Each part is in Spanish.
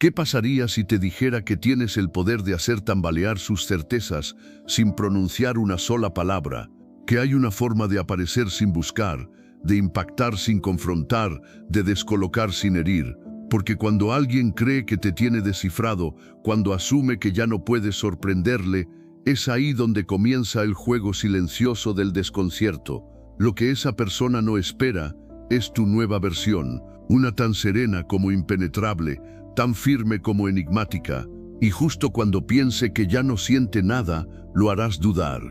¿Qué pasaría si te dijera que tienes el poder de hacer tambalear sus certezas sin pronunciar una sola palabra? Que hay una forma de aparecer sin buscar, de impactar sin confrontar, de descolocar sin herir. Porque cuando alguien cree que te tiene descifrado, cuando asume que ya no puedes sorprenderle, es ahí donde comienza el juego silencioso del desconcierto. Lo que esa persona no espera es tu nueva versión, una tan serena como impenetrable, tan firme como enigmática, y justo cuando piense que ya no siente nada, lo harás dudar.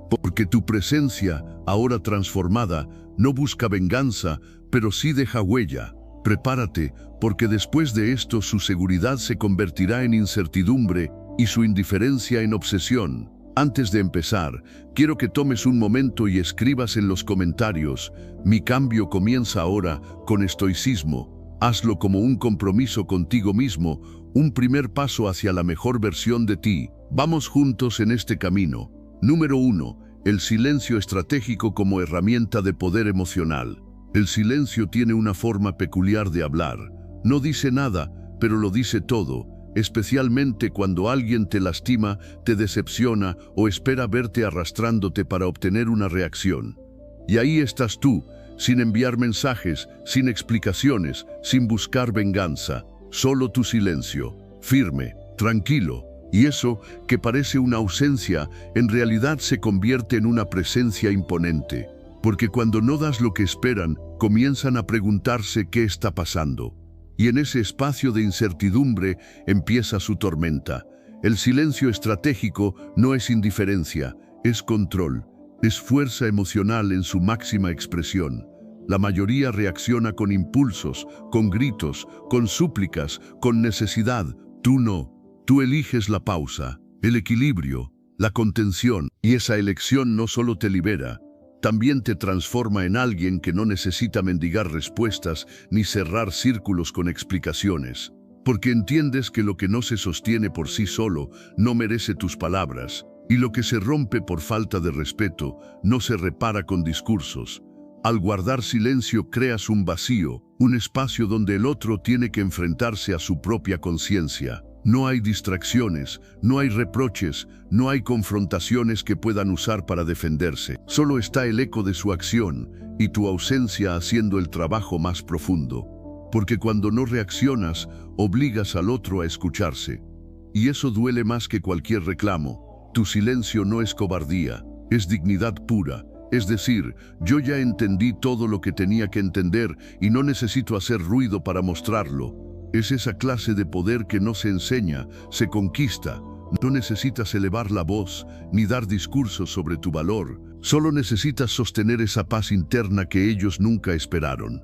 Porque tu presencia, ahora transformada, no busca venganza, pero sí deja huella. Prepárate, porque después de esto su seguridad se convertirá en incertidumbre y su indiferencia en obsesión. Antes de empezar, quiero que tomes un momento y escribas en los comentarios: mi cambio comienza ahora, con estoicismo. Hazlo como un compromiso contigo mismo, un primer paso hacia la mejor versión de ti. Vamos juntos en este camino. Número 1. El silencio estratégico como herramienta de poder emocional. El silencio tiene una forma peculiar de hablar. No dice nada, pero lo dice todo, especialmente cuando alguien te lastima, te decepciona o espera verte arrastrándote para obtener una reacción. Y ahí estás tú, sin enviar mensajes, sin explicaciones, sin buscar venganza. Solo tu silencio, firme, tranquilo. Y eso, que parece una ausencia, en realidad se convierte en una presencia imponente. Porque cuando no das lo que esperan, comienzan a preguntarse qué está pasando. Y en ese espacio de incertidumbre empieza su tormenta. El silencio estratégico no es indiferencia, es control, es fuerza emocional en su máxima expresión. La mayoría reacciona con impulsos, con gritos, con súplicas, con necesidad. Tú no. Tú eliges la pausa, el equilibrio, la contención, y esa elección no solo te libera, también te transforma en alguien que no necesita mendigar respuestas ni cerrar círculos con explicaciones, porque entiendes que lo que no se sostiene por sí solo no merece tus palabras, y lo que se rompe por falta de respeto no se repara con discursos. Al guardar silencio creas un vacío, un espacio donde el otro tiene que enfrentarse a su propia conciencia. No hay distracciones, no hay reproches, no hay confrontaciones que puedan usar para defenderse. Solo está el eco de su acción y tu ausencia haciendo el trabajo más profundo. Porque cuando no reaccionas, obligas al otro a escucharse. Y eso duele más que cualquier reclamo. Tu silencio no es cobardía, es dignidad pura. Es decir, yo ya entendí todo lo que tenía que entender y no necesito hacer ruido para mostrarlo. Es esa clase de poder que no se enseña, se conquista. No necesitas elevar la voz, ni dar discursos sobre tu valor. Solo necesitas sostener esa paz interna que ellos nunca esperaron.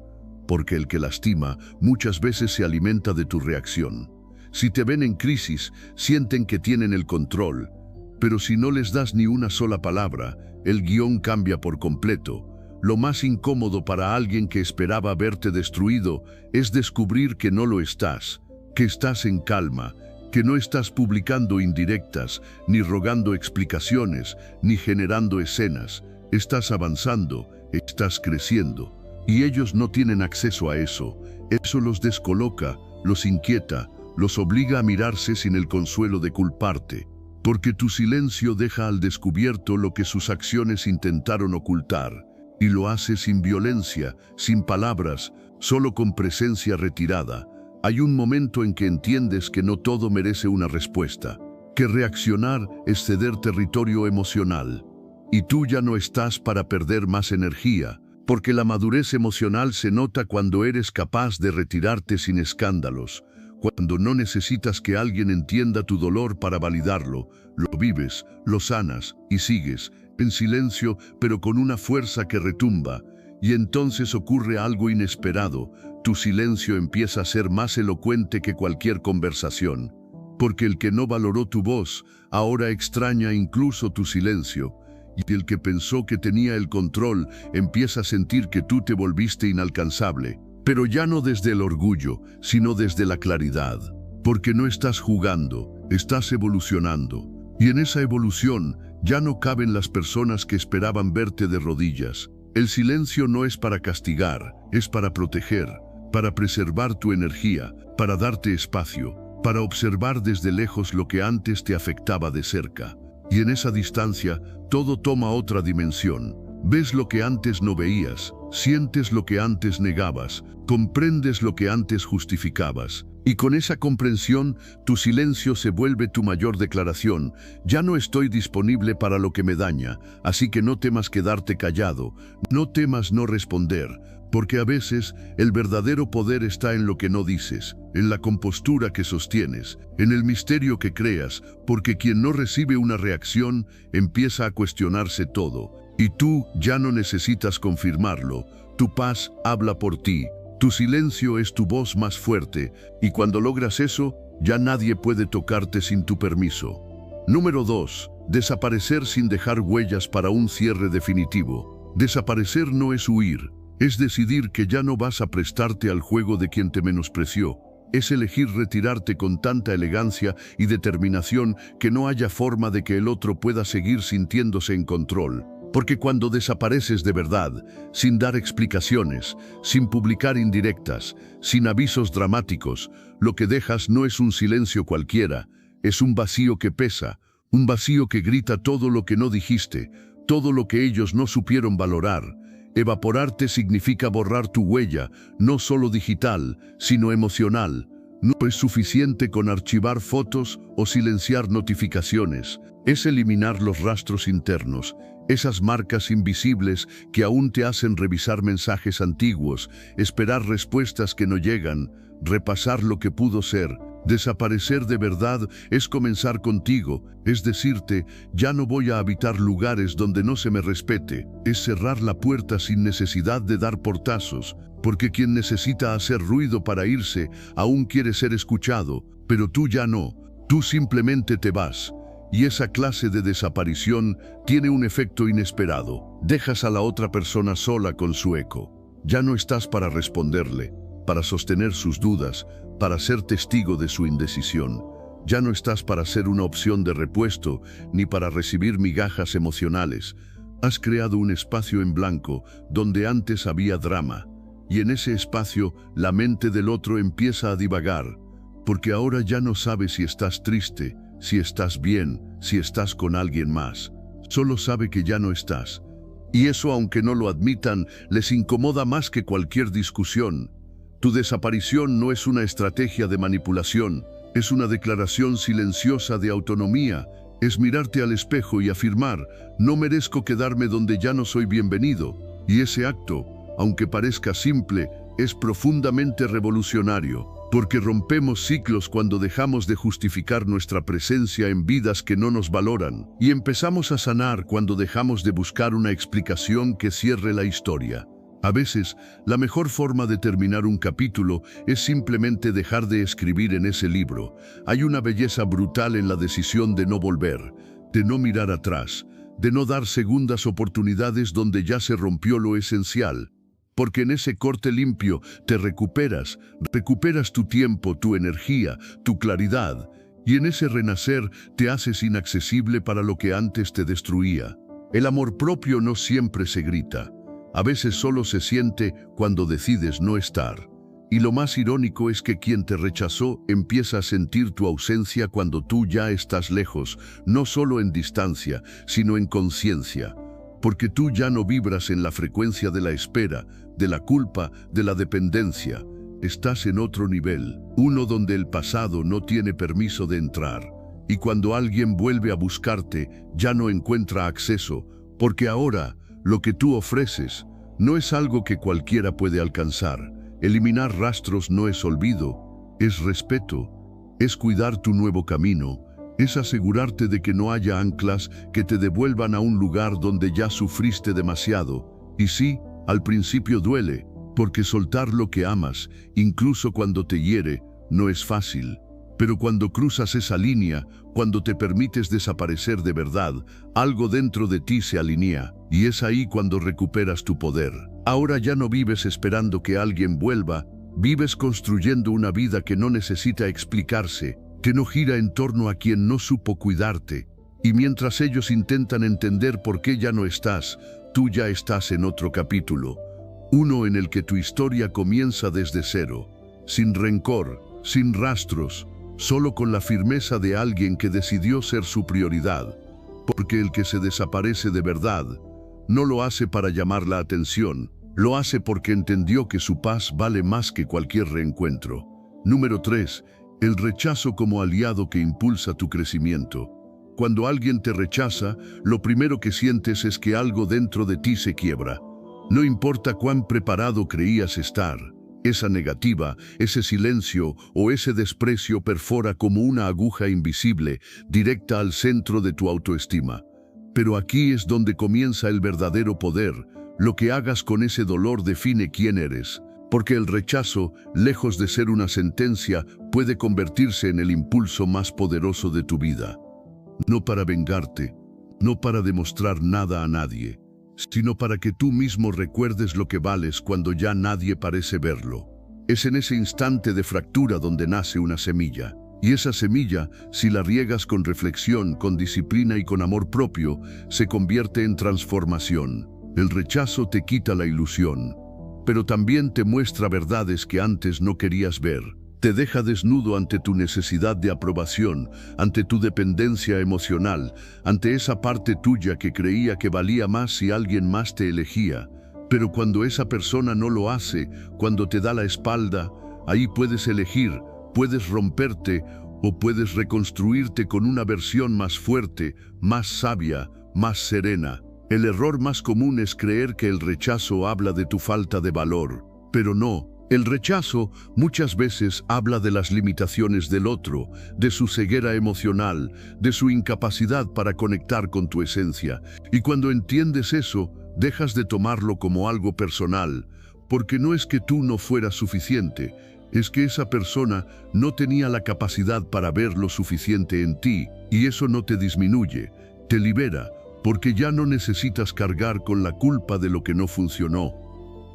Porque el que lastima muchas veces se alimenta de tu reacción. Si te ven en crisis, sienten que tienen el control. Pero si no les das ni una sola palabra, el guión cambia por completo. Lo más incómodo para alguien que esperaba verte destruido es descubrir que no lo estás, que estás en calma, que no estás publicando indirectas, ni rogando explicaciones, ni generando escenas. Estás avanzando, estás creciendo. Y ellos no tienen acceso a eso. Eso los descoloca, los inquieta, los obliga a mirarse sin el consuelo de culparte. Porque tu silencio deja al descubierto lo que sus acciones intentaron ocultar. Y lo hace sin violencia, sin palabras, solo con presencia retirada. Hay un momento en que entiendes que no todo merece una respuesta, que reaccionar es ceder territorio emocional. Y tú ya no estás para perder más energía, porque la madurez emocional se nota cuando eres capaz de retirarte sin escándalos, cuando no necesitas que alguien entienda tu dolor para validarlo, lo vives, lo sanas y sigues, en silencio, pero con una fuerza que retumba, y entonces ocurre algo inesperado. Tu silencio empieza a ser más elocuente que cualquier conversación, porque el que no valoró tu voz, ahora extraña incluso tu silencio, y el que pensó que tenía el control, empieza a sentir que tú te volviste inalcanzable, pero ya no desde el orgullo, sino desde la claridad, porque no estás jugando, estás evolucionando, y en esa evolución, ya no caben las personas que esperaban verte de rodillas. El silencio no es para castigar, es para proteger, para preservar tu energía, para darte espacio, para observar desde lejos lo que antes te afectaba de cerca. Y en esa distancia, todo toma otra dimensión. Ves lo que antes no veías, sientes lo que antes negabas, comprendes lo que antes justificabas. Y con esa comprensión, tu silencio se vuelve tu mayor declaración. Ya no estoy disponible para lo que me daña, así que no temas quedarte callado, no temas no responder, porque a veces el verdadero poder está en lo que no dices, en la compostura que sostienes, en el misterio que creas, porque quien no recibe una reacción empieza a cuestionarse todo. Y tú ya no necesitas confirmarlo, tu paz habla por ti. Tu silencio es tu voz más fuerte, y cuando logras eso, ya nadie puede tocarte sin tu permiso. Número 2. Desaparecer sin dejar huellas para un cierre definitivo. Desaparecer no es huir, es decidir que ya no vas a prestarte al juego de quien te menospreció. Es elegir retirarte con tanta elegancia y determinación que no haya forma de que el otro pueda seguir sintiéndose en control. Porque cuando desapareces de verdad, sin dar explicaciones, sin publicar indirectas, sin avisos dramáticos, lo que dejas no es un silencio cualquiera, es un vacío que pesa, un vacío que grita todo lo que no dijiste, todo lo que ellos no supieron valorar. Evaporarte significa borrar tu huella, no solo digital, sino emocional. No es suficiente con archivar fotos o silenciar notificaciones, es eliminar los rastros internos. Esas marcas invisibles que aún te hacen revisar mensajes antiguos, esperar respuestas que no llegan, repasar lo que pudo ser. Desaparecer de verdad es comenzar contigo, es decirte, ya no voy a habitar lugares donde no se me respete. Es cerrar la puerta sin necesidad de dar portazos, porque quien necesita hacer ruido para irse, aún quiere ser escuchado, pero tú ya no, tú simplemente te vas. Y esa clase de desaparición tiene un efecto inesperado. Dejas a la otra persona sola con su eco. Ya no estás para responderle, para sostener sus dudas, para ser testigo de su indecisión. Ya no estás para ser una opción de repuesto, ni para recibir migajas emocionales. Has creado un espacio en blanco donde antes había drama. Y en ese espacio la mente del otro empieza a divagar, porque ahora ya no sabe si estás triste, si estás bien, si estás con alguien más. Solo sabe que ya no estás. Y eso, aunque no lo admitan, les incomoda más que cualquier discusión. Tu desaparición no es una estrategia de manipulación, es una declaración silenciosa de autonomía. Es mirarte al espejo y afirmar, no merezco quedarme donde ya no soy bienvenido. Y ese acto, aunque parezca simple, es profundamente revolucionario. Porque rompemos ciclos cuando dejamos de justificar nuestra presencia en vidas que no nos valoran, y empezamos a sanar cuando dejamos de buscar una explicación que cierre la historia. A veces, la mejor forma de terminar un capítulo es simplemente dejar de escribir en ese libro. Hay una belleza brutal en la decisión de no volver, de no mirar atrás, de no dar segundas oportunidades donde ya se rompió lo esencial. Porque en ese corte limpio te recuperas tu tiempo, tu energía, tu claridad, y en ese renacer te haces inaccesible para lo que antes te destruía. El amor propio no siempre se grita, a veces solo se siente cuando decides no estar. Y lo más irónico es que quien te rechazó empieza a sentir tu ausencia cuando tú ya estás lejos, no solo en distancia, sino en conciencia. Porque tú ya no vibras en la frecuencia de la espera, de la culpa, de la dependencia. Estás en otro nivel, uno donde el pasado no tiene permiso de entrar. Y cuando alguien vuelve a buscarte, ya no encuentra acceso, porque ahora lo que tú ofreces no es algo que cualquiera puede alcanzar. Eliminar rastros no es olvido, es respeto, es cuidar tu nuevo camino. Es asegurarte de que no haya anclas que te devuelvan a un lugar donde ya sufriste demasiado. Y sí, al principio duele, porque soltar lo que amas, incluso cuando te hiere, no es fácil. Pero cuando cruzas esa línea, cuando te permites desaparecer de verdad, algo dentro de ti se alinea, y es ahí cuando recuperas tu poder. Ahora ya no vives esperando que alguien vuelva, vives construyendo una vida que no necesita explicarse, que no gira en torno a quien no supo cuidarte. Y mientras ellos intentan entender por qué ya no estás, tú ya estás en otro capítulo. Uno en el que tu historia comienza desde cero, sin rencor, sin rastros, solo con la firmeza de alguien que decidió ser su prioridad, porque el que se desaparece de verdad no lo hace para llamar la atención, lo hace porque entendió que su paz vale más que cualquier reencuentro. Número 3. El rechazo como aliado que impulsa tu crecimiento. Cuando alguien te rechaza, lo primero que sientes es que algo dentro de ti se quiebra. No importa cuán preparado creías estar, esa negativa, ese silencio o ese desprecio perfora como una aguja invisible, directa al centro de tu autoestima. Pero aquí es donde comienza el verdadero poder. Lo que hagas con ese dolor define quién eres, porque el rechazo, lejos de ser una sentencia, puede convertirse en el impulso más poderoso de tu vida. No para vengarte, no para demostrar nada a nadie, sino para que tú mismo recuerdes lo que vales cuando ya nadie parece verlo. Es en ese instante de fractura donde nace una semilla. Y esa semilla, si la riegas con reflexión, con disciplina y con amor propio, se convierte en transformación. El rechazo te quita la ilusión, pero también te muestra verdades que antes no querías ver. Te deja desnudo ante tu necesidad de aprobación, ante tu dependencia emocional, ante esa parte tuya que creía que valía más si alguien más te elegía. Pero cuando esa persona no lo hace, cuando te da la espalda, ahí puedes elegir, puedes romperte o puedes reconstruirte con una versión más fuerte, más sabia, más serena. El error más común es creer que el rechazo habla de tu falta de valor, pero no. El rechazo muchas veces habla de las limitaciones del otro, de su ceguera emocional, de su incapacidad para conectar con tu esencia. Y cuando entiendes eso, dejas de tomarlo como algo personal, porque no es que tú no fueras suficiente, es que esa persona no tenía la capacidad para ver lo suficiente en ti, y eso no te disminuye, te libera, porque ya no necesitas cargar con la culpa de lo que no funcionó.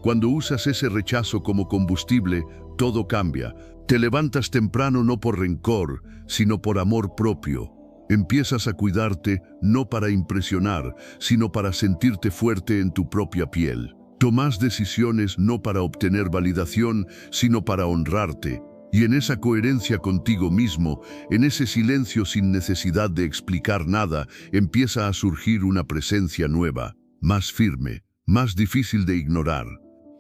Cuando usas ese rechazo como combustible, todo cambia. Te levantas temprano no por rencor, sino por amor propio. Empiezas a cuidarte no para impresionar, sino para sentirte fuerte en tu propia piel. Tomas decisiones no para obtener validación, sino para honrarte. Y en esa coherencia contigo mismo, en ese silencio sin necesidad de explicar nada, empieza a surgir una presencia nueva, más firme, más difícil de ignorar.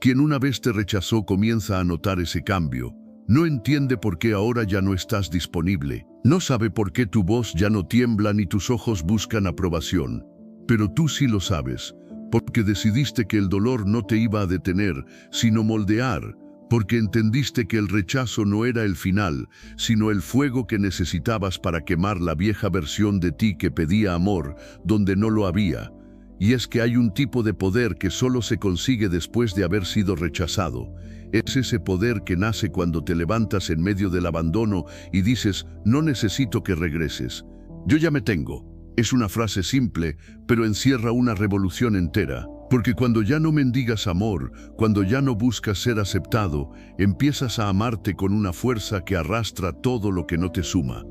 Quien una vez te rechazó comienza a notar ese cambio. No entiende por qué ahora ya no estás disponible. No sabe por qué tu voz ya no tiembla ni tus ojos buscan aprobación. Pero tú sí lo sabes, porque decidiste que el dolor no te iba a detener, sino moldear, porque entendiste que el rechazo no era el final, sino el fuego que necesitabas para quemar la vieja versión de ti que pedía amor, donde no lo había. Y es que hay un tipo de poder que solo se consigue después de haber sido rechazado. Es ese poder que nace cuando te levantas en medio del abandono y dices, no necesito que regreses. Yo ya me tengo. Es una frase simple, pero encierra una revolución entera. Porque cuando ya no mendigas amor, cuando ya no buscas ser aceptado, empiezas a amarte con una fuerza que arrastra todo lo que no te suma.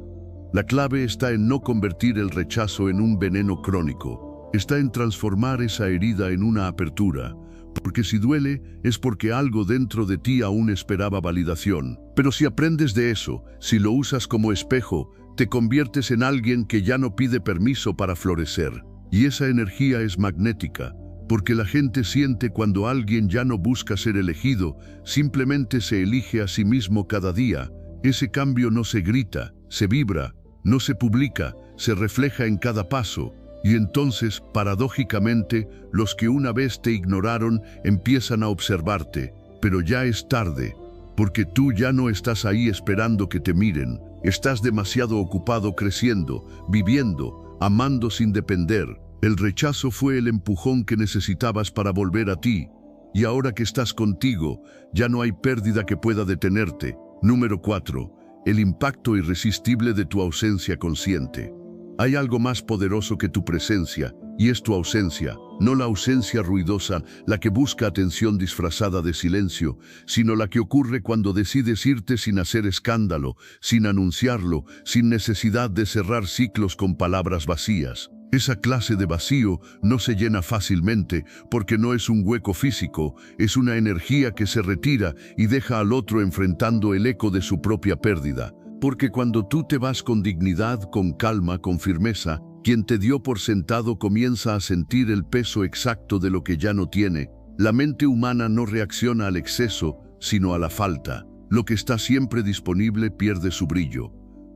La clave está en no convertir el rechazo en un veneno crónico. Está en transformar esa herida en una apertura, porque si duele es porque algo dentro de ti aún esperaba validación. Pero si aprendes de eso, si lo usas como espejo, te conviertes en alguien que ya no pide permiso para florecer. Y esa energía es magnética, porque la gente siente cuando alguien ya no busca ser elegido, simplemente se elige a sí mismo cada día. Ese cambio no se grita, se vibra, no se publica, se refleja en cada paso. Y entonces, paradójicamente, los que una vez te ignoraron empiezan a observarte, pero ya es tarde, porque tú ya no estás ahí esperando que te miren, estás demasiado ocupado creciendo, viviendo, amando sin depender. El rechazo fue el empujón que necesitabas para volver a ti, y ahora que estás contigo, ya no hay pérdida que pueda detenerte. Número 4. El impacto irresistible de tu ausencia consciente. Hay algo más poderoso que tu presencia, y es tu ausencia, no la ausencia ruidosa, la que busca atención disfrazada de silencio, sino la que ocurre cuando decides irte sin hacer escándalo, sin anunciarlo, sin necesidad de cerrar ciclos con palabras vacías. Esa clase de vacío no se llena fácilmente porque no es un hueco físico, es una energía que se retira y deja al otro enfrentando el eco de su propia pérdida. Porque cuando tú te vas con dignidad, con calma, con firmeza, quien te dio por sentado comienza a sentir el peso exacto de lo que ya no tiene. La mente humana no reacciona al exceso, sino a la falta. Lo que está siempre disponible pierde su brillo.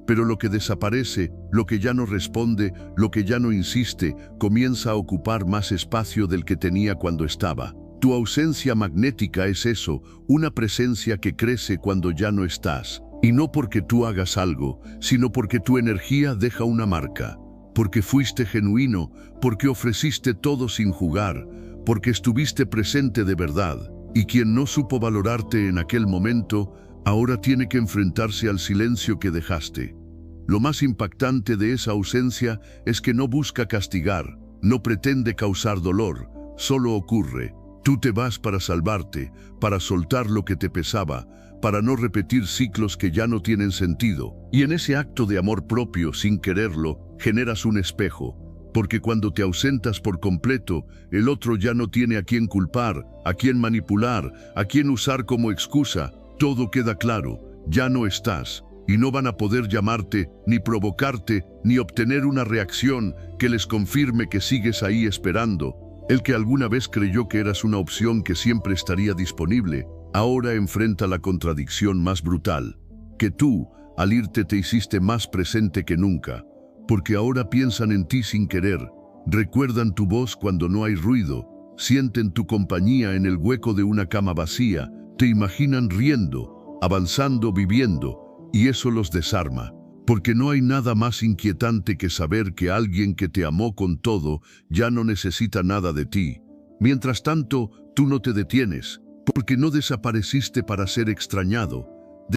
Pero lo que desaparece, lo que ya no responde, lo que ya no insiste, comienza a ocupar más espacio del que tenía cuando estaba. Tu ausencia magnética es eso, una presencia que crece cuando ya no estás. Y no porque tú hagas algo, sino porque tu energía deja una marca. Porque fuiste genuino, porque ofreciste todo sin jugar, porque estuviste presente de verdad. Y quien no supo valorarte en aquel momento, ahora tiene que enfrentarse al silencio que dejaste. Lo más impactante de esa ausencia es que no busca castigar, no pretende causar dolor, solo ocurre. Tú te vas para salvarte, para soltar lo que te pesaba, para no repetir ciclos que ya no tienen sentido. Y en ese acto de amor propio, sin quererlo, generas un espejo. Porque cuando te ausentas por completo, el otro ya no tiene a quién culpar, a quién manipular, a quién usar como excusa. Todo queda claro, ya no estás. Y no van a poder llamarte, ni provocarte, ni obtener una reacción que les confirme que sigues ahí esperando. El que alguna vez creyó que eras una opción que siempre estaría disponible, ahora enfrenta la contradicción más brutal. Que tú, al irte, te hiciste más presente que nunca. Porque ahora piensan en ti sin querer, recuerdan tu voz cuando no hay ruido, sienten tu compañía en el hueco de una cama vacía, te imaginan riendo, avanzando, viviendo. Y eso los desarma, porque no hay nada más inquietante que saber que alguien que te amó con todo ya no necesita nada de ti. Mientras tanto, tú no te detienes, porque no desapareciste para ser extrañado,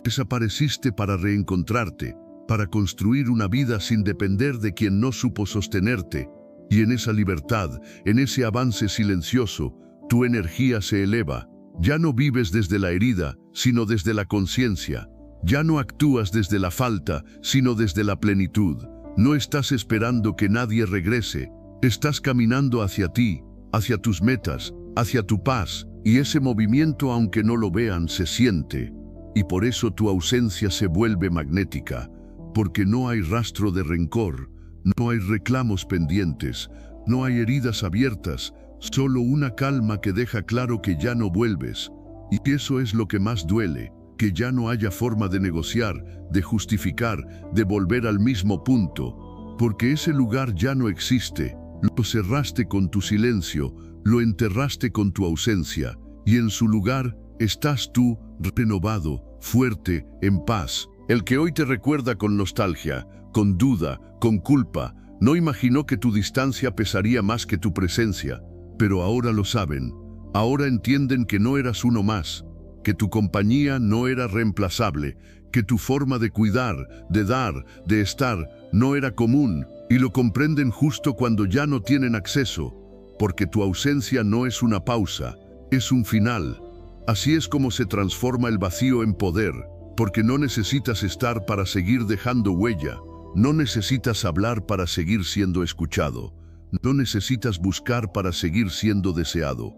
desapareciste para reencontrarte, para construir una vida sin depender de quien no supo sostenerte. Y en esa libertad, en ese avance silencioso, tu energía se eleva. Ya no vives desde la herida, sino desde la conciencia. Ya no actúas desde la falta, sino desde la plenitud. No estás esperando que nadie regrese. Estás caminando hacia ti, hacia tus metas, hacia tu paz. Y ese movimiento, aunque no lo vean, se siente. Y por eso tu ausencia se vuelve magnética. Porque no hay rastro de rencor, no hay reclamos pendientes, no hay heridas abiertas, solo una calma que deja claro que ya no vuelves. Y eso es lo que más duele. Que ya no haya forma de negociar, de justificar, de volver al mismo punto, porque ese lugar ya no existe. Lo cerraste con tu silencio, lo enterraste con tu ausencia, y en su lugar estás tú, renovado, fuerte, en paz. El que hoy te recuerda con nostalgia, con duda, con culpa, no imaginó que tu distancia pesaría más que tu presencia, pero ahora lo saben, ahora entienden que no eras uno más, que tu compañía no era reemplazable, que tu forma de cuidar, de dar, de estar, no era común, y lo comprenden justo cuando ya no tienen acceso, porque tu ausencia no es una pausa, es un final. Así es como se transforma el vacío en poder, porque no necesitas estar para seguir dejando huella, no necesitas hablar para seguir siendo escuchado, no necesitas buscar para seguir siendo deseado.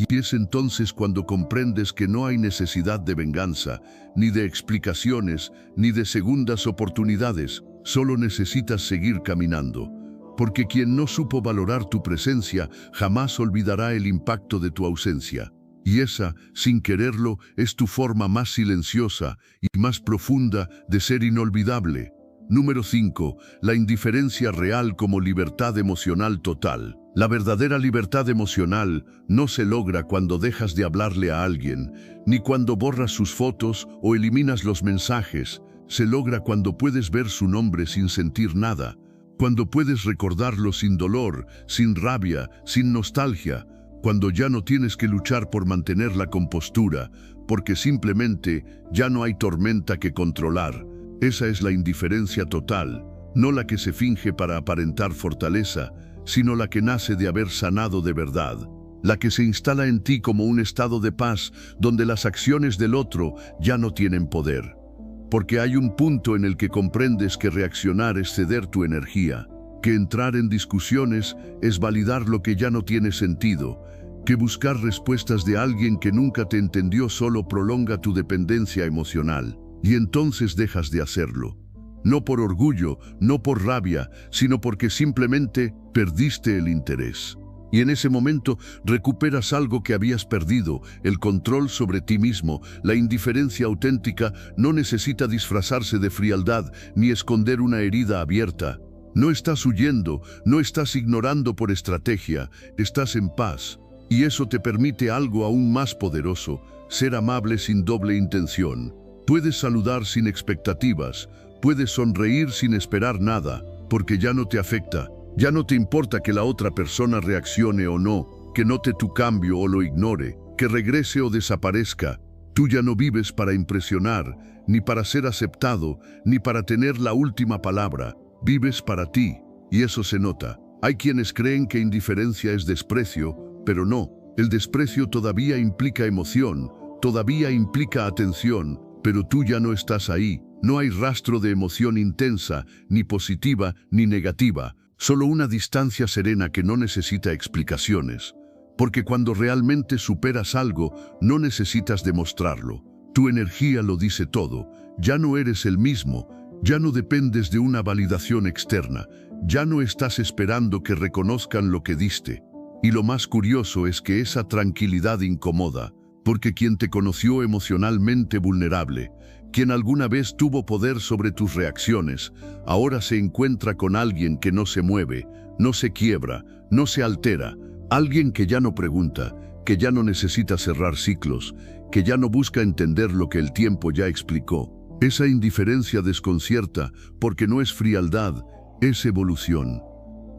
Y es entonces cuando comprendes que no hay necesidad de venganza, ni de explicaciones, ni de segundas oportunidades. Solo necesitas seguir caminando. Porque quien no supo valorar tu presencia jamás olvidará el impacto de tu ausencia. Y esa, sin quererlo, es tu forma más silenciosa y más profunda de ser inolvidable. Número 5. La indiferencia real como libertad emocional total. La verdadera libertad emocional no se logra cuando dejas de hablarle a alguien, ni cuando borras sus fotos o eliminas los mensajes. Se logra cuando puedes ver su nombre sin sentir nada, cuando puedes recordarlo sin dolor, sin rabia, sin nostalgia, cuando ya no tienes que luchar por mantener la compostura, porque simplemente ya no hay tormenta que controlar. Esa es la indiferencia total, no la que se finge para aparentar fortaleza, sino la que nace de haber sanado de verdad, la que se instala en ti como un estado de paz donde las acciones del otro ya no tienen poder. Porque hay un punto en el que comprendes que reaccionar es ceder tu energía, que entrar en discusiones es validar lo que ya no tiene sentido, que buscar respuestas de alguien que nunca te entendió solo prolonga tu dependencia emocional, y entonces dejas de hacerlo. No por orgullo, no por rabia, sino porque simplemente perdiste el interés. Y en ese momento recuperas algo que habías perdido, el control sobre ti mismo. La indiferencia auténtica no necesita disfrazarse de frialdad ni esconder una herida abierta. No estás huyendo, no estás ignorando por estrategia, estás en paz. Y eso te permite algo aún más poderoso, ser amable sin doble intención. Puedes saludar sin expectativas, puedes sonreír sin esperar nada, porque ya no te afecta. Ya no te importa que la otra persona reaccione o no, que note tu cambio o lo ignore, que regrese o desaparezca. Tú ya no vives para impresionar, ni para ser aceptado, ni para tener la última palabra. Vives para ti, y eso se nota. Hay quienes creen que indiferencia es desprecio, pero no. El desprecio todavía implica emoción, todavía implica atención, pero tú ya no estás ahí. No hay rastro de emoción intensa, ni positiva, ni negativa. Solo una distancia serena que no necesita explicaciones. Porque cuando realmente superas algo, no necesitas demostrarlo. Tu energía lo dice todo. Ya no eres el mismo. Ya no dependes de una validación externa. Ya no estás esperando que reconozcan lo que diste. Y lo más curioso es que esa tranquilidad incomoda, porque quien te conoció emocionalmente vulnerable, quien alguna vez tuvo poder sobre tus reacciones, ahora se encuentra con alguien que no se mueve, no se quiebra, no se altera, alguien que ya no pregunta, que ya no necesita cerrar ciclos, que ya no busca entender lo que el tiempo ya explicó. Esa indiferencia desconcierta porque no es frialdad, es evolución.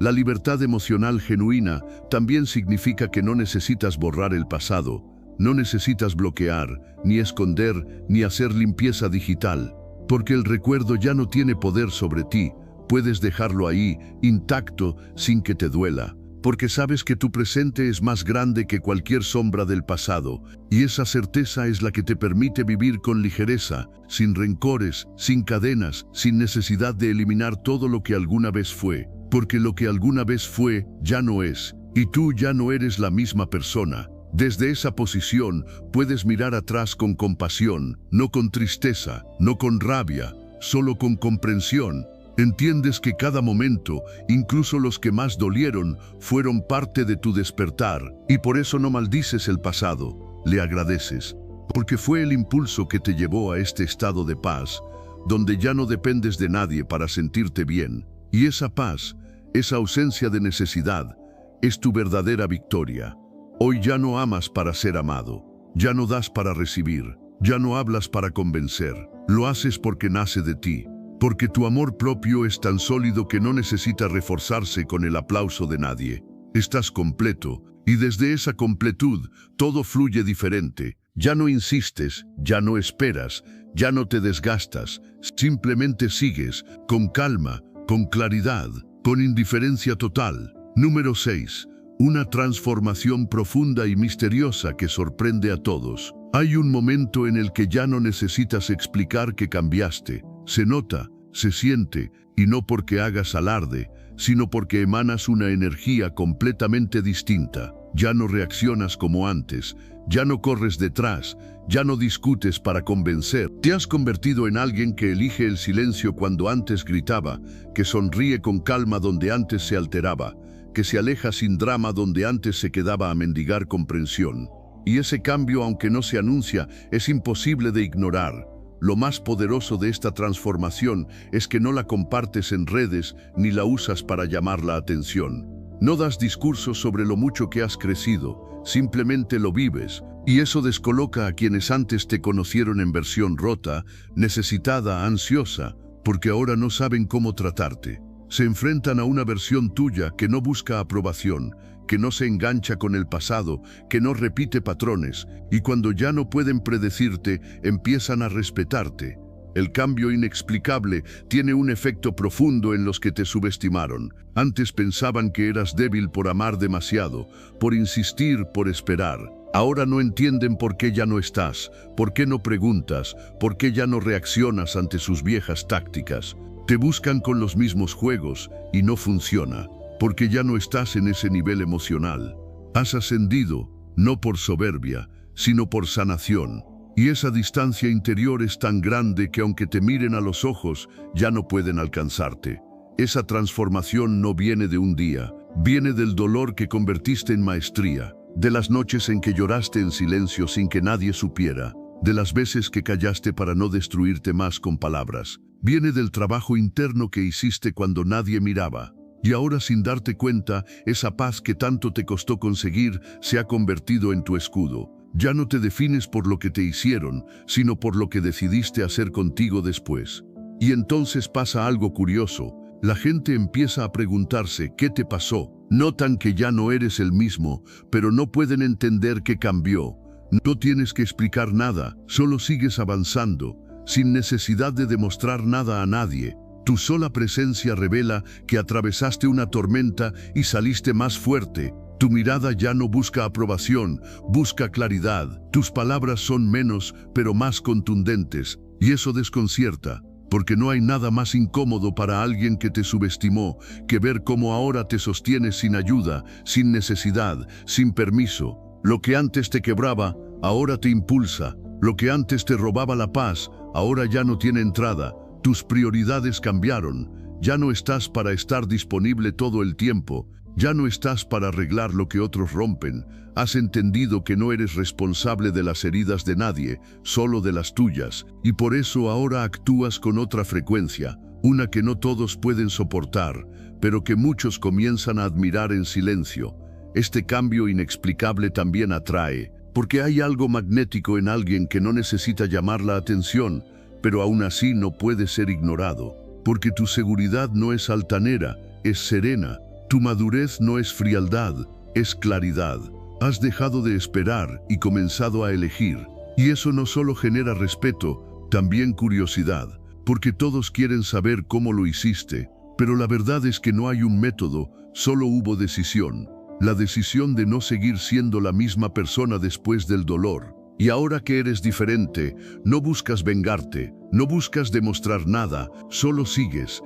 La libertad emocional genuina también significa que no necesitas borrar el pasado, no necesitas bloquear, ni esconder, ni hacer limpieza digital, porque el recuerdo ya no tiene poder sobre ti. Puedes dejarlo ahí, intacto, sin que te duela, porque sabes que tu presente es más grande que cualquier sombra del pasado, y esa certeza es la que te permite vivir con ligereza, sin rencores, sin cadenas, sin necesidad de eliminar todo lo que alguna vez fue, porque lo que alguna vez fue, ya no es, y tú ya no eres la misma persona. Desde esa posición puedes mirar atrás con compasión, no con tristeza, no con rabia, solo con comprensión. Entiendes que cada momento, incluso los que más dolieron, fueron parte de tu despertar, y por eso no maldices el pasado, le agradeces, porque fue el impulso que te llevó a este estado de paz, donde ya no dependes de nadie para sentirte bien. Y esa paz, esa ausencia de necesidad, es tu verdadera victoria. Hoy ya no amas para ser amado, ya no das para recibir, ya no hablas para convencer, lo haces porque nace de ti, porque tu amor propio es tan sólido que no necesita reforzarse con el aplauso de nadie. Estás completo, y desde esa completud todo fluye diferente. Ya no insistes, ya no esperas, ya no te desgastas, simplemente sigues, con calma, con claridad, con indiferencia total. Número 6. Una transformación profunda y misteriosa que sorprende a todos. Hay un momento en el que ya no necesitas explicar que cambiaste. Se nota, se siente, y no porque hagas alarde, sino porque emanas una energía completamente distinta. Ya no reaccionas como antes, ya no corres detrás, ya no discutes para convencer. Te has convertido en alguien que elige el silencio cuando antes gritaba, que sonríe con calma donde antes se alteraba, que se aleja sin drama donde antes se quedaba a mendigar comprensión. Y ese cambio, aunque no se anuncia, es imposible de ignorar. Lo más poderoso de esta transformación es que no la compartes en redes ni la usas para llamar la atención. No das discursos sobre lo mucho que has crecido, simplemente lo vives, y eso descoloca a quienes antes te conocieron en versión rota, necesitada, ansiosa, porque ahora no saben cómo tratarte. Se enfrentan a una versión tuya que no busca aprobación, que no se engancha con el pasado, que no repite patrones, y cuando ya no pueden predecirte, empiezan a respetarte. El cambio inexplicable tiene un efecto profundo en los que te subestimaron. Antes pensaban que eras débil por amar demasiado, por insistir, por esperar. Ahora no entienden por qué ya no estás, por qué no preguntas, por qué ya no reaccionas ante sus viejas tácticas. Te buscan con los mismos juegos y no funciona, porque ya no estás en ese nivel emocional. Has ascendido, no por soberbia, sino por sanación. Y esa distancia interior es tan grande que aunque te miren a los ojos, ya no pueden alcanzarte. Esa transformación no viene de un día, viene del dolor que convertiste en maestría, de las noches en que lloraste en silencio sin que nadie supiera, de las veces que callaste para no destruirte más con palabras. Viene del trabajo interno que hiciste cuando nadie miraba. Y ahora, sin darte cuenta, esa paz que tanto te costó conseguir se ha convertido en tu escudo. Ya no te defines por lo que te hicieron, sino por lo que decidiste hacer contigo después. Y entonces pasa algo curioso. La gente empieza a preguntarse ¿qué te pasó? Notan que ya no eres el mismo, pero no pueden entender qué cambió. No tienes que explicar nada, solo sigues avanzando, sin necesidad de demostrar nada a nadie. Tu sola presencia revela que atravesaste una tormenta y saliste más fuerte. Tu mirada ya no busca aprobación, busca claridad. Tus palabras son menos, pero más contundentes, y eso desconcierta, porque no hay nada más incómodo para alguien que te subestimó que ver cómo ahora te sostienes sin ayuda, sin necesidad, sin permiso. Lo que antes te quebraba, ahora te impulsa. Lo que antes te robaba la paz, ahora ya no tiene entrada. Tus prioridades cambiaron. Ya no estás para estar disponible todo el tiempo. Ya no estás para arreglar lo que otros rompen. Has entendido que no eres responsable de las heridas de nadie, solo de las tuyas, y por eso ahora actúas con otra frecuencia, una que no todos pueden soportar, pero que muchos comienzan a admirar en silencio. Este cambio inexplicable también atrae, porque hay algo magnético en alguien que no necesita llamar la atención, pero aún así no puede ser ignorado, porque tu seguridad no es altanera, es serena. Tu madurez no es frialdad, es claridad. Has dejado de esperar y comenzado a elegir. Y eso no solo genera respeto, también curiosidad, porque todos quieren saber cómo lo hiciste. Pero la verdad es que no hay un método, solo hubo decisión. La decisión de no seguir siendo la misma persona después del dolor. Y ahora que eres diferente, no buscas vengarte, no buscas demostrar nada, solo sigues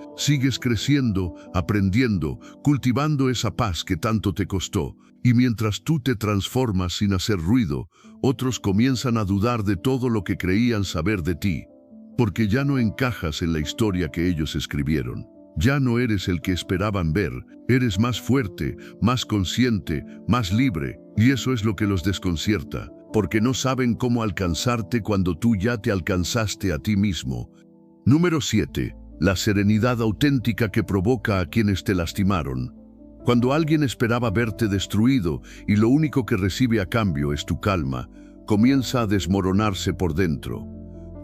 creciendo, aprendiendo, cultivando esa paz que tanto te costó. Y mientras tú te transformas sin hacer ruido, otros comienzan a dudar de todo lo que creían saber de ti. Porque ya no encajas en la historia que ellos escribieron. Ya no eres el que esperaban ver, eres más fuerte, más consciente, más libre, y eso es lo que los desconcierta. Porque no saben cómo alcanzarte cuando tú ya te alcanzaste a ti mismo. Número 7. La serenidad auténtica que provoca a quienes te lastimaron. Cuando alguien esperaba verte destruido y lo único que recibe a cambio es tu calma, comienza a desmoronarse por dentro.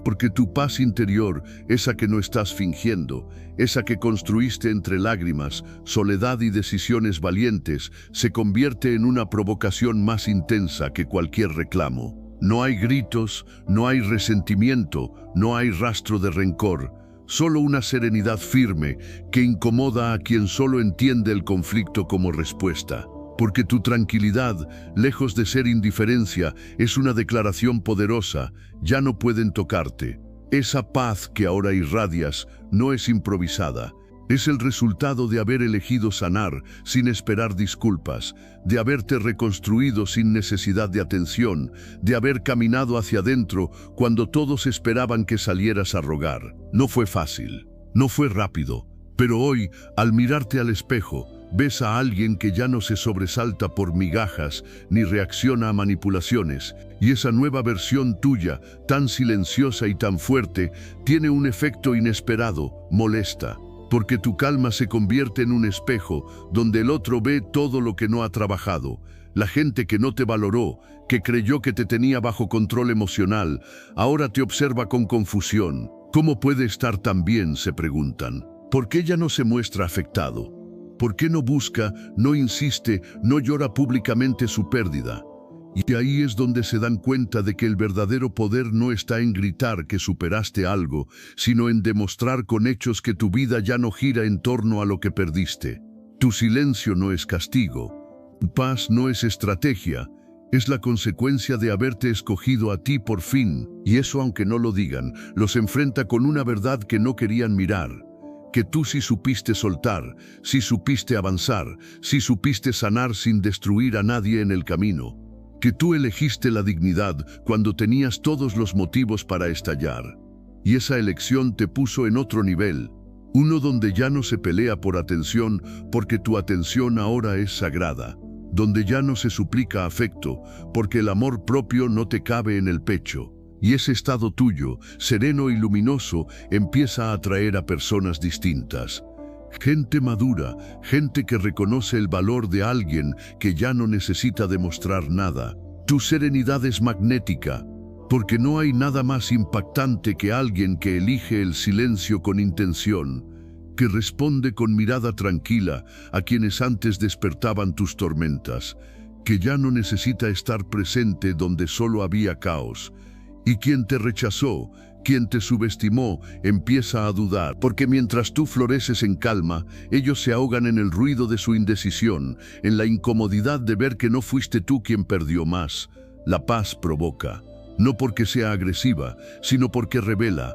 Porque tu paz interior, esa que no estás fingiendo, esa que construiste entre lágrimas, soledad y decisiones valientes, se convierte en una provocación más intensa que cualquier reclamo. No hay gritos, no hay resentimiento, no hay rastro de rencor, solo una serenidad firme que incomoda a quien solo entiende el conflicto como respuesta. Porque tu tranquilidad, lejos de ser indiferencia, es una declaración poderosa, ya no pueden tocarte. Esa paz que ahora irradias no es improvisada, es el resultado de haber elegido sanar sin esperar disculpas, de haberte reconstruido sin necesidad de atención, de haber caminado hacia adentro cuando todos esperaban que salieras a rogar. No fue fácil, no fue rápido, pero hoy, al mirarte al espejo, ves a alguien que ya no se sobresalta por migajas ni reacciona a manipulaciones, y esa nueva versión tuya, tan silenciosa y tan fuerte, tiene un efecto inesperado, molesta, porque tu calma se convierte en un espejo donde el otro ve todo lo que no ha trabajado. La gente que no te valoró, que creyó que te tenía bajo control emocional, ahora te observa con confusión. ¿Cómo puede estar tan bien?, se preguntan. ¿Por qué ya no se muestra afectado? ¿Por qué no busca, no insiste, no llora públicamente su pérdida? Y ahí es donde se dan cuenta de que el verdadero poder no está en gritar que superaste algo, sino en demostrar con hechos que tu vida ya no gira en torno a lo que perdiste. Tu silencio no es castigo. Tu paz no es estrategia. Es la consecuencia de haberte escogido a ti por fin. Y eso, aunque no lo digan, los enfrenta con una verdad que no querían mirar. que tú sí supiste soltar, sí supiste avanzar, sí supiste sanar sin destruir a nadie en el camino, que tú elegiste la dignidad cuando tenías todos los motivos para estallar. Y esa elección te puso en otro nivel, uno donde ya no se pelea por atención porque tu atención ahora es sagrada, donde ya no se suplica afecto porque el amor propio no te cabe en el pecho. Y ese estado tuyo, sereno y luminoso, empieza a atraer a personas distintas. Gente madura, gente que reconoce el valor de alguien que ya no necesita demostrar nada. Tu serenidad es magnética, porque no hay nada más impactante que alguien que elige el silencio con intención, que responde con mirada tranquila a quienes antes despertaban tus tormentas, que ya no necesita estar presente donde solo había caos. Y quien te rechazó, quien te subestimó, empieza a dudar, porque mientras tú floreces en calma, ellos se ahogan en el ruido de su indecisión, en la incomodidad de ver que no fuiste tú quien perdió más. La paz provoca, no porque sea agresiva, sino porque revela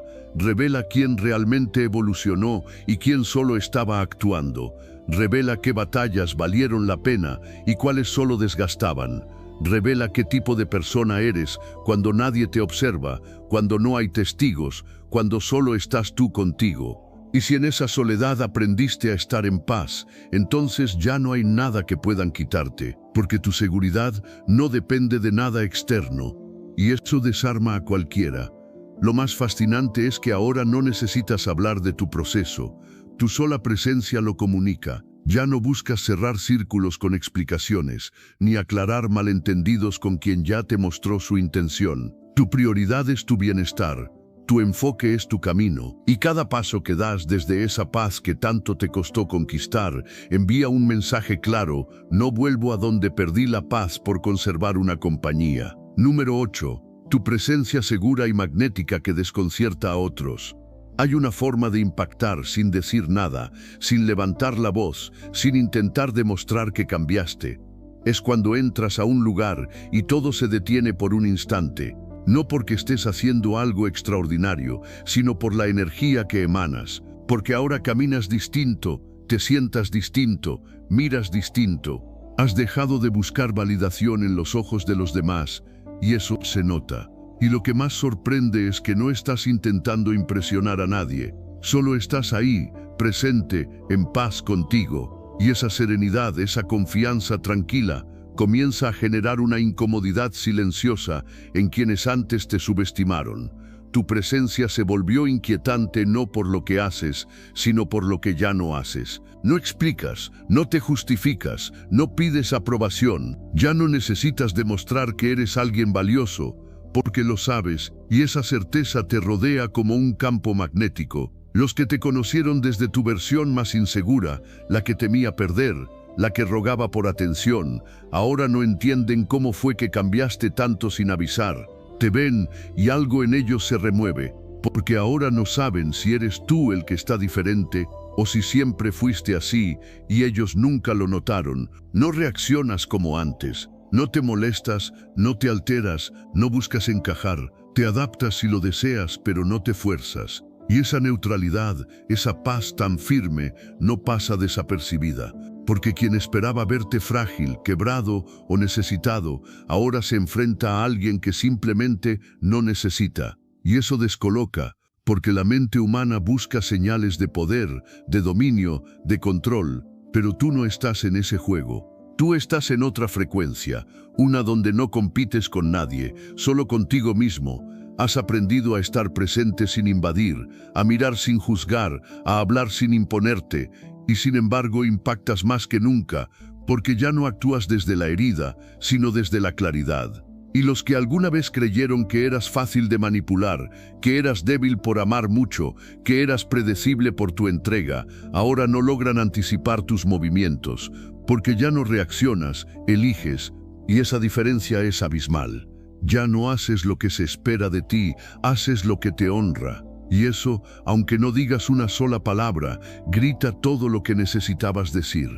quién realmente evolucionó y quién solo estaba actuando. Revela qué batallas valieron la pena y cuáles solo desgastaban. Revela qué tipo de persona eres cuando nadie te observa, cuando no hay testigos, cuando solo estás tú contigo. Y si en esa soledad aprendiste a estar en paz, entonces ya no hay nada que puedan quitarte, porque tu seguridad no depende de nada externo. Y eso desarma a cualquiera. Lo más fascinante es que ahora no necesitas hablar de tu proceso. Tu sola presencia lo comunica. Ya no buscas cerrar círculos con explicaciones, ni aclarar malentendidos con quien ya te mostró su intención. Tu prioridad es tu bienestar, tu enfoque es tu camino, y cada paso que das desde esa paz que tanto te costó conquistar, envía un mensaje claro: no vuelvo a donde perdí la paz por conservar una compañía. Número 8. Tu presencia segura y magnética que desconcierta a otros. Hay una forma de impactar sin decir nada, sin levantar la voz, sin intentar demostrar que cambiaste. Es cuando entras a un lugar y todo se detiene por un instante, no porque estés haciendo algo extraordinario, sino por la energía que emanas, porque ahora caminas distinto, te sientas distinto, miras distinto. Has dejado de buscar validación en los ojos de los demás, y eso se nota. Y lo que más sorprende es que no estás intentando impresionar a nadie, solo estás ahí, presente, en paz contigo. Y esa serenidad, esa confianza tranquila, comienza a generar una incomodidad silenciosa en quienes antes te subestimaron. Tu presencia se volvió inquietante no por lo que haces, sino por lo que ya no haces. No explicas, no te justificas, no pides aprobación, ya no necesitas demostrar que eres alguien valioso, porque lo sabes, y esa certeza te rodea como un campo magnético. Los que te conocieron desde tu versión más insegura, la que temía perder, la que rogaba por atención, ahora no entienden cómo fue que cambiaste tanto sin avisar. Te ven y algo en ellos se remueve, porque ahora no saben si eres tú el que está diferente o si siempre fuiste así y ellos nunca lo notaron. No reaccionas como antes. No te molestas, no te alteras, no buscas encajar, te adaptas si lo deseas, pero no te fuerzas. Y esa neutralidad, esa paz tan firme, no pasa desapercibida, porque quien esperaba verte frágil, quebrado o necesitado, ahora se enfrenta a alguien que simplemente no necesita. Y eso descoloca, porque la mente humana busca señales de poder, de dominio, de control, pero tú no estás en ese juego. Tú estás en otra frecuencia, una donde no compites con nadie, solo contigo mismo. Has aprendido a estar presente sin invadir, a mirar sin juzgar, a hablar sin imponerte, y sin embargo impactas más que nunca, porque ya no actúas desde la herida, sino desde la claridad. Y los que alguna vez creyeron que eras fácil de manipular, que eras débil por amar mucho, que eras predecible por tu entrega, ahora no logran anticipar tus movimientos, porque ya no reaccionas, eliges, y esa diferencia es abismal. Ya no haces lo que se espera de ti, haces lo que te honra. Y eso, aunque no digas una sola palabra, grita todo lo que necesitabas decir.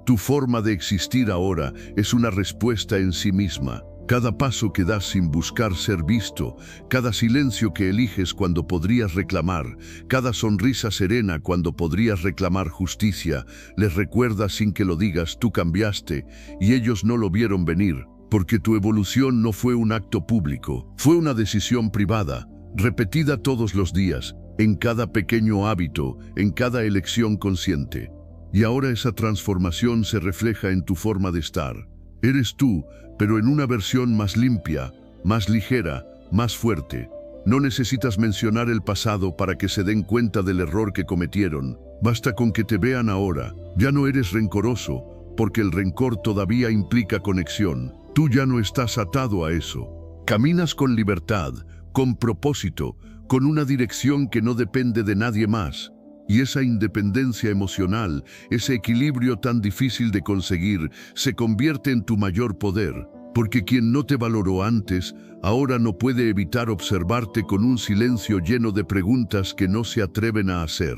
Tu forma de existir ahora es una respuesta en sí misma. Cada paso que das sin buscar ser visto, cada silencio que eliges cuando podrías reclamar, cada sonrisa serena cuando podrías reclamar justicia, les recuerda sin que lo digas, tú cambiaste y ellos no lo vieron venir, porque tu evolución no fue un acto público, fue una decisión privada, repetida todos los días, en cada pequeño hábito, en cada elección consciente. Y ahora esa transformación se refleja en tu forma de estar. Eres tú, pero en una versión más limpia, más ligera, más fuerte. No necesitas mencionar el pasado para que se den cuenta del error que cometieron. Basta con que te vean ahora. Ya no eres rencoroso, porque el rencor todavía implica conexión. Tú ya no estás atado a eso. Caminas con libertad, con propósito, con una dirección que no depende de nadie más. Y esa independencia emocional, ese equilibrio tan difícil de conseguir, se convierte en tu mayor poder, porque quien no te valoró antes, ahora no puede evitar observarte con un silencio lleno de preguntas que no se atreven a hacer.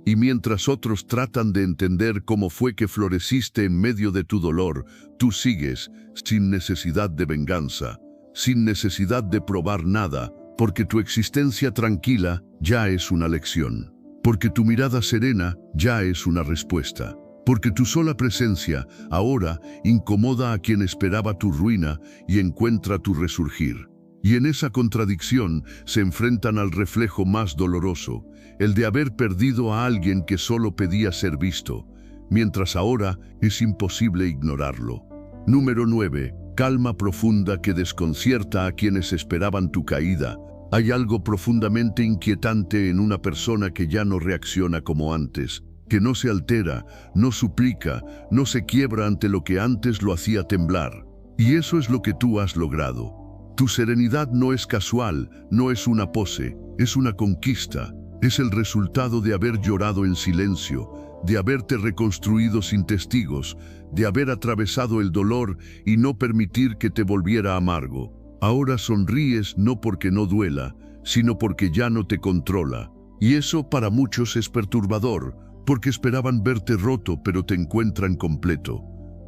Y mientras otros tratan de entender cómo fue que floreciste en medio de tu dolor, tú sigues, sin necesidad de venganza, sin necesidad de probar nada, porque tu existencia tranquila ya es una lección. Porque tu mirada serena ya es una respuesta. Porque tu sola presencia ahora incomoda a quien esperaba tu ruina y encuentra tu resurgir. Y en esa contradicción se enfrentan al reflejo más doloroso, el de haber perdido a alguien que solo pedía ser visto, mientras ahora es imposible ignorarlo. Número 9. Calma profunda que desconcierta a quienes esperaban tu caída. Hay algo profundamente inquietante en una persona que ya no reacciona como antes, que no se altera, no suplica, no se quiebra ante lo que antes lo hacía temblar. Y eso es lo que tú has logrado. Tu serenidad no es casual, no es una pose, es una conquista. Es el resultado de haber llorado en silencio, de haberte reconstruido sin testigos, de haber atravesado el dolor y no permitir que te volviera amargo. Ahora sonríes no porque no duela, sino porque ya no te controla. Y eso para muchos es perturbador, porque esperaban verte roto pero te encuentran completo.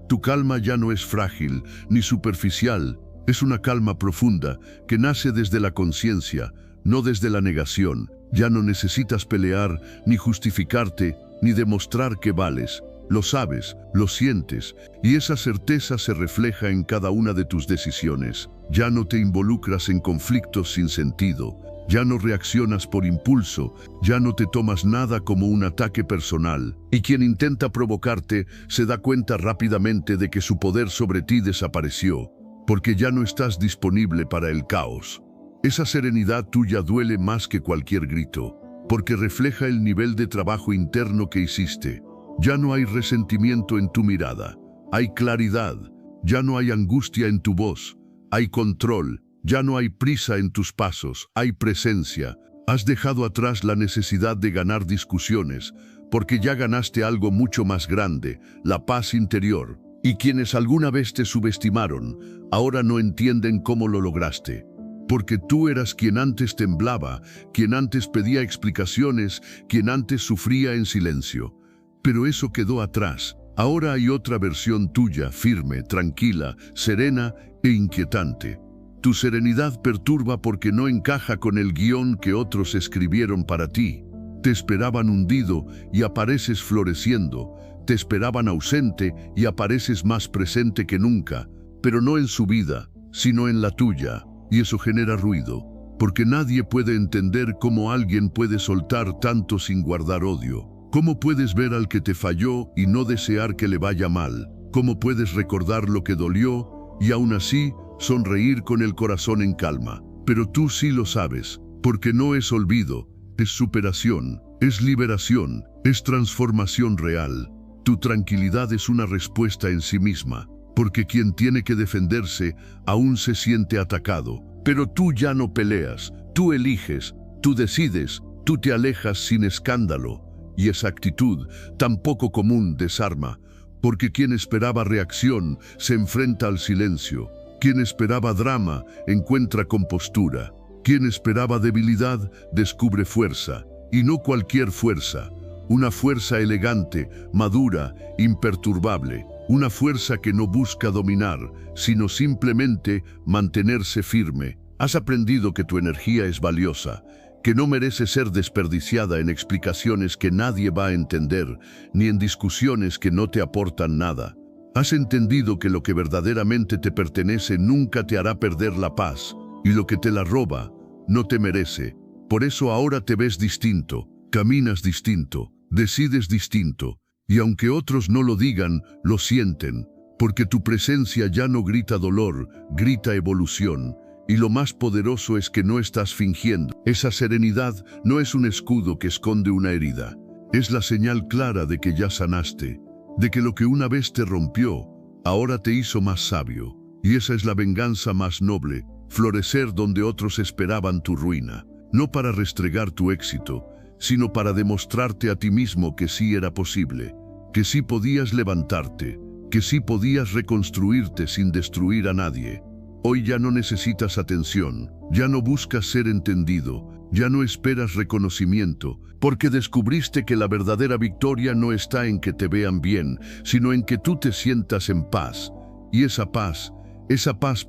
Tu calma ya no es frágil ni superficial, es una calma profunda que nace desde la conciencia, no desde la negación. Ya no necesitas pelear, ni justificarte, ni demostrar que vales. Lo sabes, lo sientes, y esa certeza se refleja en cada una de tus decisiones. Ya no te involucras en conflictos sin sentido, ya no reaccionas por impulso, ya no te tomas nada como un ataque personal. Y quien intenta provocarte se da cuenta rápidamente de que su poder sobre ti desapareció, porque ya no estás disponible para el caos. Esa serenidad tuya duele más que cualquier grito, porque refleja el nivel de trabajo interno que hiciste. Ya no hay resentimiento en tu mirada, hay claridad, ya no hay angustia en tu voz, hay control, ya no hay prisa en tus pasos, hay presencia. Has dejado atrás la necesidad de ganar discusiones, porque ya ganaste algo mucho más grande, la paz interior. Y quienes alguna vez te subestimaron, ahora no entienden cómo lo lograste. Porque tú eras quien antes temblaba, quien antes pedía explicaciones, quien antes sufría en silencio. Pero eso quedó atrás. Ahora hay otra versión tuya, firme, tranquila, serena e inquietante. Tu serenidad perturba porque no encaja con el guión que otros escribieron para ti. Te esperaban hundido y apareces floreciendo. Te esperaban ausente y apareces más presente que nunca. Pero no en su vida, sino en la tuya. Y eso genera ruido, porque nadie puede entender cómo alguien puede soltar tanto sin guardar odio. ¿Cómo puedes ver al que te falló y no desear que le vaya mal? ¿Cómo puedes recordar lo que dolió y aún así sonreír con el corazón en calma? Pero tú sí lo sabes, porque no es olvido, es superación, es liberación, es transformación real. Tu tranquilidad es una respuesta en sí misma, porque quien tiene que defenderse aún se siente atacado. Pero tú ya no peleas, tú eliges, tú decides, tú te alejas sin escándalo. Y esa actitud, tan poco común, desarma, porque quien esperaba reacción se enfrenta al silencio. Quien esperaba drama encuentra compostura. Quien esperaba debilidad descubre fuerza, y no cualquier fuerza. Una fuerza elegante, madura, imperturbable. una fuerza que no busca dominar, sino simplemente mantenerse firme. Has aprendido que tu energía es valiosa, que no merece ser desperdiciada en explicaciones que nadie va a entender, ni en discusiones que no te aportan nada. Has entendido que lo que verdaderamente te pertenece nunca te hará perder la paz, y lo que te la roba no te merece. Por eso ahora te ves distinto, caminas distinto, decides distinto, y aunque otros no lo digan, lo sienten, porque tu presencia ya no grita dolor, grita evolución. Y lo más poderoso es que no estás fingiendo. Esa serenidad no es un escudo que esconde una herida. Es la señal clara de que ya sanaste, de que lo que una vez te rompió, ahora te hizo más sabio. Y esa es la venganza más noble, florecer donde otros esperaban tu ruina. No para restregar tu éxito, sino para demostrarte a ti mismo que sí era posible, que sí podías levantarte, que sí podías reconstruirte sin destruir a nadie. Hoy ya no necesitas atención, ya no buscas ser entendido, ya no esperas reconocimiento, porque descubriste que la verdadera victoria no está en que te vean bien, sino en que tú te sientas en paz. Y esa paz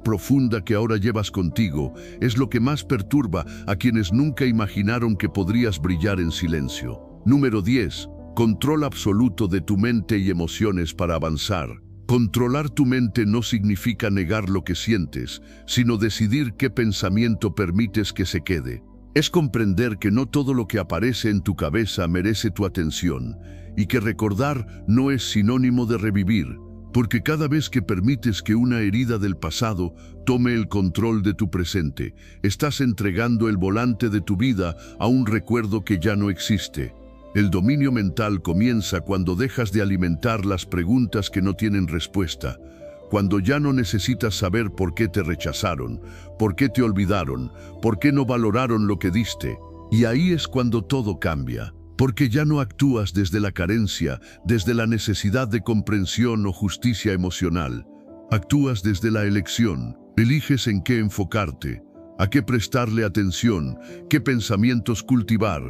profunda que ahora llevas contigo, es lo que más perturba a quienes nunca imaginaron que podrías brillar en silencio. Número 10. Control absoluto de tu mente y emociones para avanzar. Controlar tu mente no significa negar lo que sientes, sino decidir qué pensamiento permites que se quede. Es comprender que no todo lo que aparece en tu cabeza merece tu atención, y que recordar no es sinónimo de revivir, porque cada vez que permites que una herida del pasado tome el control de tu presente, estás entregando el volante de tu vida a un recuerdo que ya no existe. El dominio mental comienza cuando dejas de alimentar las preguntas que no tienen respuesta, cuando ya no necesitas saber por qué te rechazaron, por qué te olvidaron, por qué no valoraron lo que diste. Y ahí es cuando todo cambia, porque ya no actúas desde la carencia, desde la necesidad de comprensión o justicia emocional. Actúas desde la elección, eliges en qué enfocarte, a qué prestarle atención, qué pensamientos cultivar.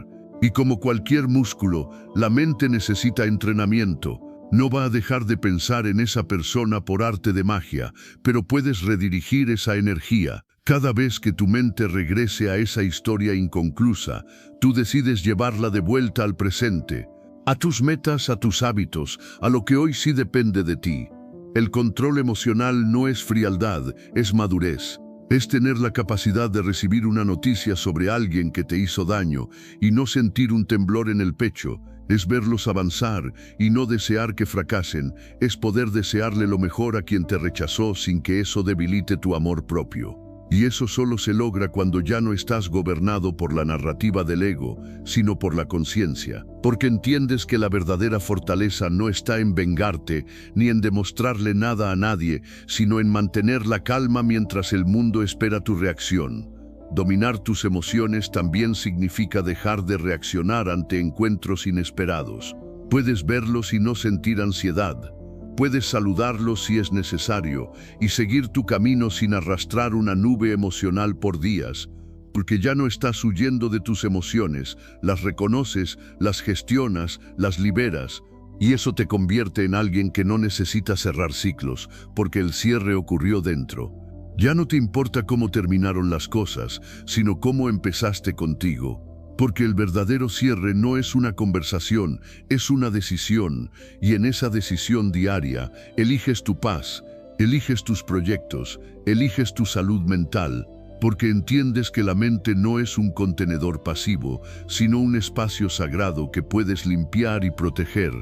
Y como cualquier músculo, la mente necesita entrenamiento. No va a dejar de pensar en esa persona por arte de magia, pero puedes redirigir esa energía. Cada vez que tu mente regrese a esa historia inconclusa, tú decides llevarla de vuelta al presente, a tus metas, a tus hábitos, a lo que hoy sí depende de ti. El control emocional no es frialdad, es madurez. Es tener la capacidad de recibir una noticia sobre alguien que te hizo daño y no sentir un temblor en el pecho. Es verlos avanzar y no desear que fracasen. Es poder desearle lo mejor a quien te rechazó sin que eso debilite tu amor propio. Y eso solo se logra cuando ya no estás gobernado por la narrativa del ego, sino por la conciencia. Porque entiendes que la verdadera fortaleza no está en vengarte, ni en demostrarle nada a nadie, sino en mantener la calma mientras el mundo espera tu reacción. Dominar tus emociones también significa dejar de reaccionar ante encuentros inesperados. Puedes verlos y no sentir ansiedad. Puedes saludarlos si es necesario y seguir tu camino sin arrastrar una nube emocional por días, porque ya no estás huyendo de tus emociones, las reconoces, las gestionas, las liberas, y eso te convierte en alguien que no necesita cerrar ciclos, porque el cierre ocurrió dentro. Ya no te importa cómo terminaron las cosas, sino cómo empezaste contigo. Porque el verdadero cierre no es una conversación, es una decisión, y en esa decisión diaria eliges tu paz, eliges tus proyectos, eliges tu salud mental, porque entiendes que la mente no es un contenedor pasivo, sino un espacio sagrado que puedes limpiar y proteger.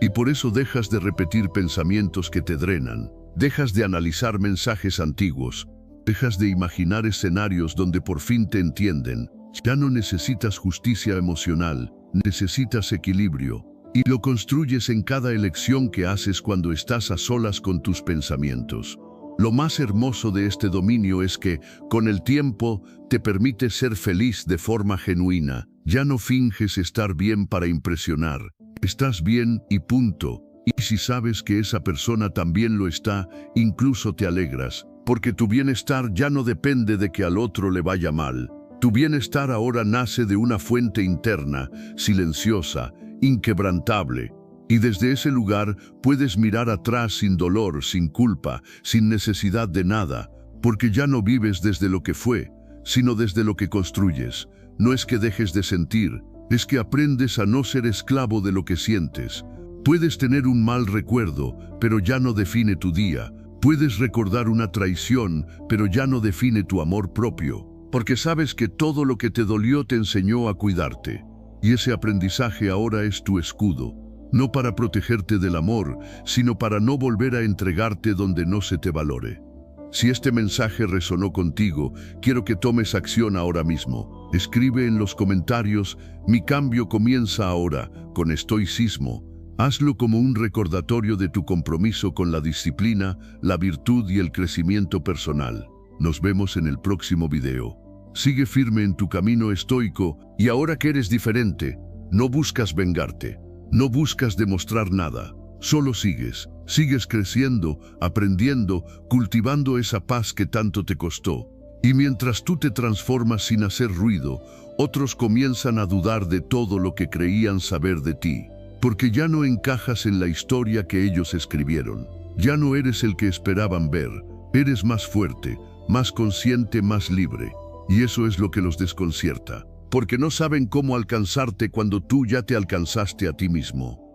Y por eso dejas de repetir pensamientos que te drenan, dejas de analizar mensajes antiguos, dejas de imaginar escenarios donde por fin te entienden. Ya no necesitas justicia emocional, necesitas equilibrio, y lo construyes en cada elección que haces cuando estás a solas con tus pensamientos. Lo más hermoso de este dominio es que, con el tiempo, te permite ser feliz de forma genuina. Ya no finges estar bien para impresionar. Estás bien y punto. Y si sabes que esa persona también lo está, incluso te alegras, porque tu bienestar ya no depende de que al otro le vaya mal. Tu bienestar ahora nace de una fuente interna, silenciosa, inquebrantable. Y desde ese lugar puedes mirar atrás sin dolor, sin culpa, sin necesidad de nada, porque ya no vives desde lo que fue, sino desde lo que construyes. No es que dejes de sentir, es que aprendes a no ser esclavo de lo que sientes. Puedes tener un mal recuerdo, pero ya no define tu día. Puedes recordar una traición, pero ya no define tu amor propio, porque sabes que todo lo que te dolió te enseñó a cuidarte. Y ese aprendizaje ahora es tu escudo, no para protegerte del amor, sino para no volver a entregarte donde no se te valore. Si este mensaje resonó contigo, quiero que tomes acción ahora mismo. Escribe en los comentarios: mi cambio comienza ahora, con estoicismo. Hazlo como un recordatorio de tu compromiso con la disciplina, la virtud y el crecimiento personal. Nos vemos en el próximo video. Sigue firme en tu camino estoico, y ahora que eres diferente, no buscas vengarte, no buscas demostrar nada. Solo sigues creciendo, aprendiendo, cultivando esa paz que tanto te costó. Y mientras tú te transformas sin hacer ruido, otros comienzan a dudar de todo lo que creían saber de ti. Porque ya no encajas en la historia que ellos escribieron. Ya no eres el que esperaban ver. Eres más fuerte, más consciente, más libre. Y eso es lo que los desconcierta. Porque no saben cómo alcanzarte cuando tú ya te alcanzaste a ti mismo.